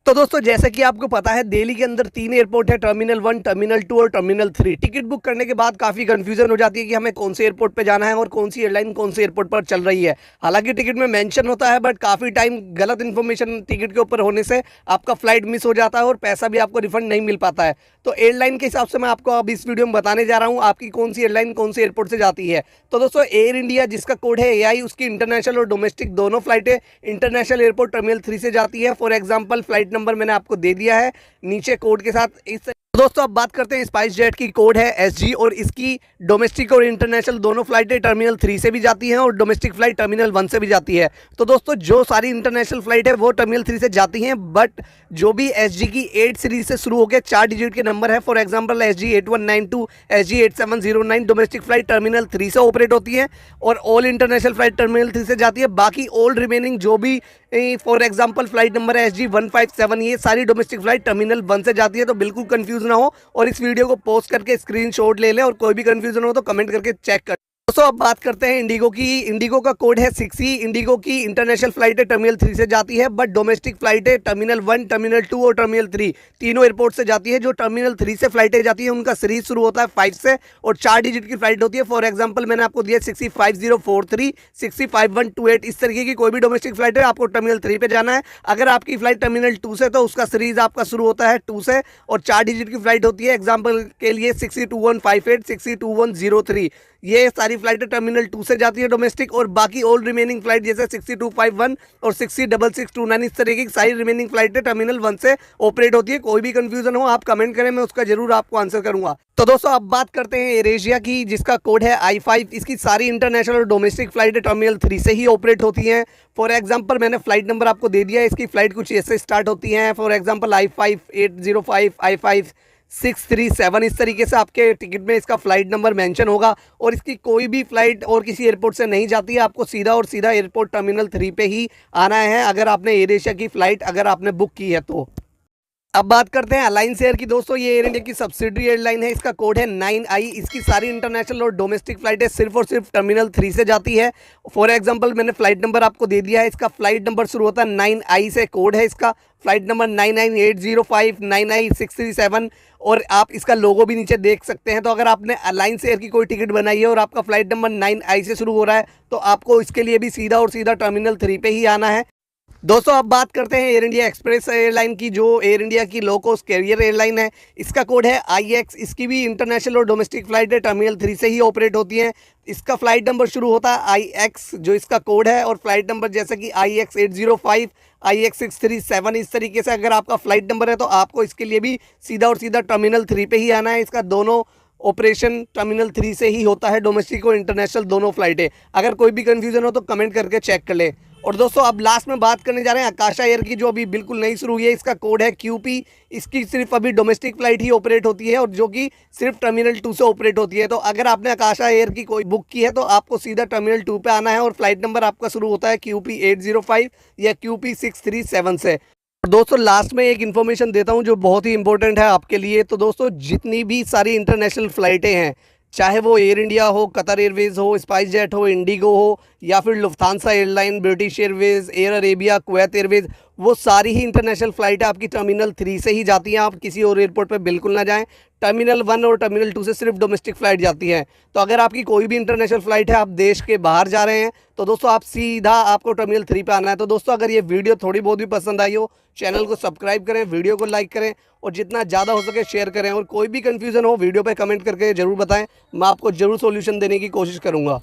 तो दोस्तों जैसे कि आपको पता है दिल्ली के अंदर 3 एयरपोर्ट है, टर्मिनल 1, टर्मिनल 2 और टर्मिनल 3। टिकट बुक करने के बाद काफ़ी कंफ्यूजन हो जाती है कि हमें कौन से एयरपोर्ट पे जाना है और कौन सी एयरलाइन कौन से एयरपोर्ट पर चल रही है। हालांकि टिकट में मेंशन होता है बट काफ़ी टाइम गलत इन्फॉर्मेशन टिकट के ऊपर होने से आपका फ्लाइट मिस हो जाता है और पैसा भी आपको रिफंड नहीं मिल पाता है। तो एयरलाइन के हिसाब से मैं आपको अब इस वीडियो में बताने जा रहा हूँ आपकी कौन सी एयरलाइन कौन से एयरपोर्ट से जाती है। तो दोस्तों एयर इंडिया जिसका कोड है AI, उसकी इंटरनेशनल और डोमेस्टिक दोनों फ्लाइटें इंटरनेशनल एयरपोर्ट टर्मिनल 3 से जाती है। फॉर एग्जांपल फ्लाइट नंबर मैंने आपको दे दिया है नीचे कोड के साथ। इस दोस्तों अब बात करते हैं स्पाइस जेट की। कोड है SG और इसकी डोमेस्टिक और इंटरनेशनल दोनों फ्लाइटें टर्मिनल 3 से भी जाती हैं और डोमेस्टिक फ्लाइट टर्मिनल 1 से भी जाती है। तो दोस्तों जो सारी इंटरनेशनल फ्लाइट है वो टर्मिनल 3 से जाती हैं, बट जो भी SG की 8 सीरीज से शुरू होकर 4 डिजिट के नंबर है, for example SG 8192, SG 8709, domestic flight terminal 3 से ऑपरेट होती है और ऑल इंटरनेशनल फ्लाइट टर्मिनल 3 से जाती है। बाकी ऑल रिमेनिंग जो भी फॉर एग्जाम्पल फ्लाइट नंबर है SG 157, ये सारी डोमेस्टिक फ्लाइट टर्मिनल 1 से जाती है। तो बिल्कुल कंफ्यूज ना हो और इस वीडियो को पोस्ट करके स्क्रीनशॉट ले लें और कोई भी कंफ्यूजन हो तो कमेंट करके चेक कर। दोस्तों अब बात करते हैं इंडिगो की। इंडिगो का कोड है 6E। इंडिगो की इंटरनेशनल फ्लाइटें टर्मिनल 3 से जाती है बट डोमेस्टिक फ्लाइटें टर्मिनल 1, टर्मिनल 2 और टर्मिनल 3 तीनों एयरपोर्ट से जाती है। जो टर्मिनल 3 से फ्लाइटें जाती है उनका सीरीज शुरू होता है 5 से और 4 डिजिट की फ्लाइट होती है। फॉर एग्जाम्पल मैंने आपको दिया 605043, 605128, इस तरीके की कोई भी डोमेस्टिक फ्लाइट है आपको टर्मिनल 3 पे जाना है। अगर आपकी फ्लाइट टर्मिनल 2 से तो उसका सीरीज आपका शुरू होता है 2 से और 4 डिजिट की फ्लाइट होती है। एग्जाम्पल के लिए 602158, 602103, ये सारी फ्लाइटें टर्मिनल 2 से जाती है डोमेस्टिक। और बाकी ऑल रिमेनिंग फ्लाइट जैसे 6251 और 606629, इस तरीके की सारी रिमेनिंग फ्लाइटें टर्मिनल 1 से ऑपरेट होती है। कोई भी कंफ्यूजन हो आप कमेंट करें, मैं उसका जरूर आपको आंसर करूंगा। तो दोस्तों अब बात करते हैं एयर एशिया की जिसका कोड है I5। इसकी सारी इंटरनेशनल और डोमेस्टिक फ्लाइटें टर्मिनल 3 से ही ऑपरेट होती हैं। फॉर एग्जांपल मैंने फ्लाइट नंबर आपको दे दिया है, इसकी फ्लाइट कुछ ऐसे स्टार्ट होती हैं। फॉर एग्जांपल I5805, I5637, इस तरीके से आपके टिकट में इसका फ्लाइट नंबर मेंशन होगा। और इसकी कोई भी फ्लाइट और किसी एयरपोर्ट से नहीं जाती है, आपको सीधा और सीधा एयरपोर्ट टर्मिनल 3 पे ही आना है अगर आपने एयर एशिया की फ़्लाइट अगर आपने बुक की है तो। अब बात करते हैं अलायंस एयर की। दोस्तों ये एयर इंडिया की सब्सिडरी एयरलाइन है, इसका कोड है 9I। इसकी सारी इंटरनेशनल और डोमेस्टिक फ्लाइटें सिर्फ और सिर्फ टर्मिनल 3 से जाती है। फॉर एग्जांपल मैंने फ्लाइट नंबर आपको दे दिया है, इसका फ्लाइट नंबर शुरू होता है 9I से। कोड है इसका फ्लाइट नंबर 99805, 9I637 और आप इसका लोगो भी नीचे देख सकते हैं। तो अगर आपने अलायंस एयर की कोई टिकट बनाई है और आपका फ्लाइट नंबर 9I से शुरू हो रहा है तो आपको इसके लिए भी सीधा और सीधा टर्मिनल 3 पे ही आना है। दोस्तों अब बात करते हैं एयर इंडिया एक्सप्रेस एयरलाइन की, जो एयर इंडिया की लो कॉस्ट कैरियर एयरलाइन है। इसका कोड है IX। इसकी भी इंटरनेशनल और डोमेस्टिक फ्लाइट है टर्मिनल 3 से ही ऑपरेट होती हैं। इसका फ्लाइट नंबर शुरू होता है IX जो इसका कोड है और फ्लाइट नंबर जैसे कि IX805, IX637, इस तरीके से अगर आपका फ्लाइट नंबर है तो आपको इसके लिए भी सीधा और सीधा टर्मिनल 3 पे ही आना है। इसका दोनों ऑपरेशन टर्मिनल 3 से ही होता है, डोमेस्टिक और इंटरनेशनल दोनों फ्लाइटें। अगर कोई भी कंफ्यूजन हो तो कमेंट करके चेक कर ले। और दोस्तों अब लास्ट में बात करने जा रहे हैं आकाशा एयर की, जो अभी बिल्कुल नई शुरू हुई है। इसका कोड है QP। इसकी सिर्फ अभी डोमेस्टिक फ्लाइट ही ऑपरेट होती है और जो कि सिर्फ टर्मिनल 2 से ऑपरेट होती है। तो अगर आपने आकाशा एयर की कोई बुक की है तो आपको सीधा टर्मिनल 2 पे आना है और फ्लाइट नंबर आपका शुरू होता है QP805 या QP637 से। और दोस्तों लास्ट में एक इन्फॉर्मेशन देता हूं जो बहुत ही इंपॉर्टेंट है आपके लिए। तो दोस्तों जितनी भी सारी इंटरनेशनल फ़्लाइटें हैं, चाहे वो एयर इंडिया हो, कतर एयरवेज़ हो, स्पाइस जेट हो, इंडिगो हो या फिर Lufthansa airline, British Airways, air Arabia, Kuwait Airways, वो सारी ही इंटरनेशनल फ़्लाइटें आपकी टर्मिनल 3 से ही जाती हैं। आप किसी और एयरपोर्ट पे बिल्कुल ना जाएं। टर्मिनल 1 और टर्मिनल 2 से सिर्फ डोमेस्टिक फ़्लाइट जाती है। तो अगर आपकी कोई भी इंटरनेशनल फ़्लाइट है, आप देश के बाहर जा रहे हैं तो दोस्तों आप सीधा आपको टर्मिनल 3 पे आना है। तो दोस्तों अगर ये वीडियो थोड़ी बहुत भी पसंद आई हो, चैनल को सब्सक्राइब करें, वीडियो को लाइक करें और जितना ज़्यादा हो सके शेयर करें। और कोई भी कन्फ्यूज़न हो वीडियो पे कमेंट करके ज़रूर बताएं, मैं आपको ज़रूर सॉल्यूशन देने की कोशिश करूँगा।